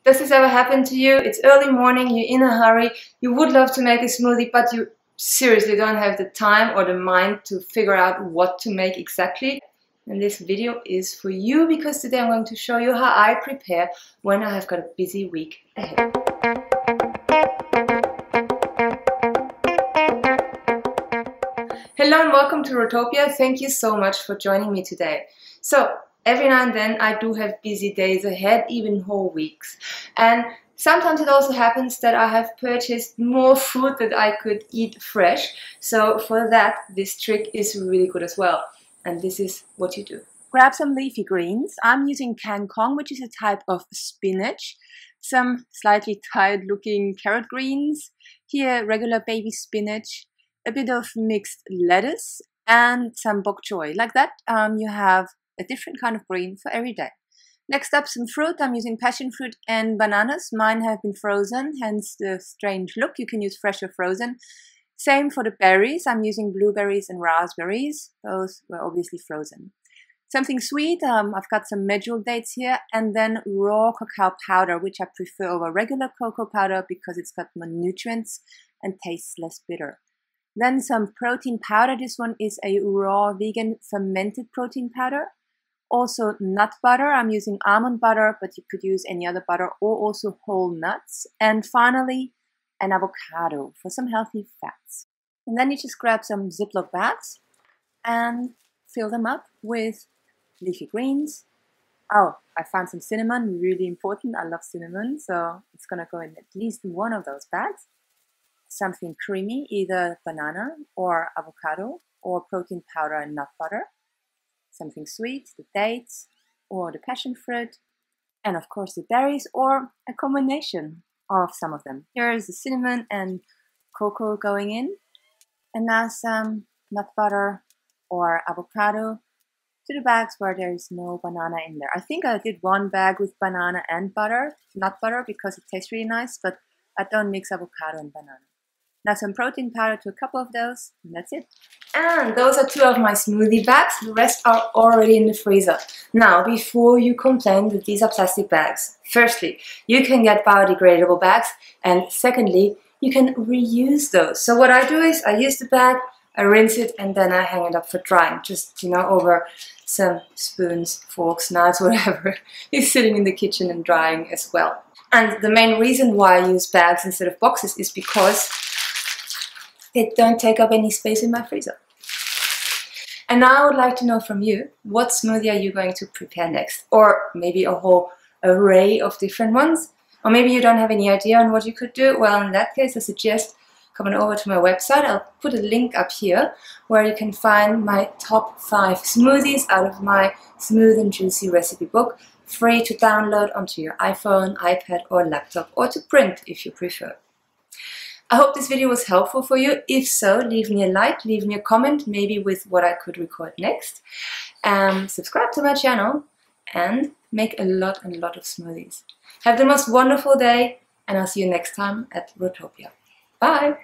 Does this ever happen to you? It's early morning, you're in a hurry, you would love to make a smoothie, but you seriously don't have the time or the mind to figure out what to make exactly. And this video is for you because today I'm going to show you how I prepare when I have got a busy week ahead. Hello and welcome to Rohtopia. Thank you so much for joining me today. So, every now and then I do have busy days ahead, even whole weeks. And sometimes it also happens that I have purchased more food that I could eat fresh. So for that, this trick is really good as well. And this is what you do. Grab some leafy greens. I'm using kangkong, which is a type of spinach. Some slightly tired looking carrot greens. Here, regular baby spinach. A bit of mixed lettuce and some bok choy. Like that, you have a different kind of green for every day. Next up, some fruit. I'm using passion fruit and bananas. Mine have been frozen, hence the strange look. You can use fresh or frozen. Same for the berries. I'm using blueberries and raspberries. Those were obviously frozen. Something sweet. I've got some medjool dates here, and then raw cacao powder, which I prefer over regular cocoa powder because it's got more nutrients and tastes less bitter. Then some protein powder. This one is a raw vegan fermented protein powder. Also nut butter. I'm using almond butter, but you could use any other butter or also whole nuts. And finally, an avocado for some healthy fats. And then you just grab some Ziploc bags and fill them up with leafy greens. Oh, I found some cinnamon, really important. I love cinnamon, so it's gonna go in at least one of those bags. Something creamy, either banana or avocado or protein powder and nut butter. Something sweet, the dates or the passion fruit, and of course the berries or a combination of some of them. Here's the cinnamon and cocoa going in, and now some nut butter or avocado to the bags where there is no banana in there. I think I did one bag with banana and butter, nut butter, because it tastes really nice, but I don't mix avocado and banana. Now some protein powder to a couple of those, and that's it. And those are two of my smoothie bags. The rest are already in the freezer. Now, before you complain that these are plastic bags, firstly, you can get biodegradable bags, and secondly, you can reuse those. So what I do is I use the bag, I rinse it, and then I hang it up for drying. Just, over some spoons, forks, knives, whatever is sitting in the kitchen and drying as well. And the main reason why I use bags instead of boxes is because they don't take up any space in my freezer. And now I would like to know from you, what smoothie are you going to prepare next? Or maybe a whole array of different ones? Or maybe you don't have any idea on what you could do? Well, in that case, I suggest coming over to my website. I'll put a link up here where you can find my top 5 smoothies out of my Smooth and Juicy recipe book, free to download onto your iPhone, iPad or laptop, or to print if you prefer. I hope this video was helpful for you. If so, leave me a like, leave me a comment, maybe with what I could record next. Subscribe to my channel and make a lot of smoothies. Have the most wonderful day, and I'll see you next time at Rohtopia. Bye!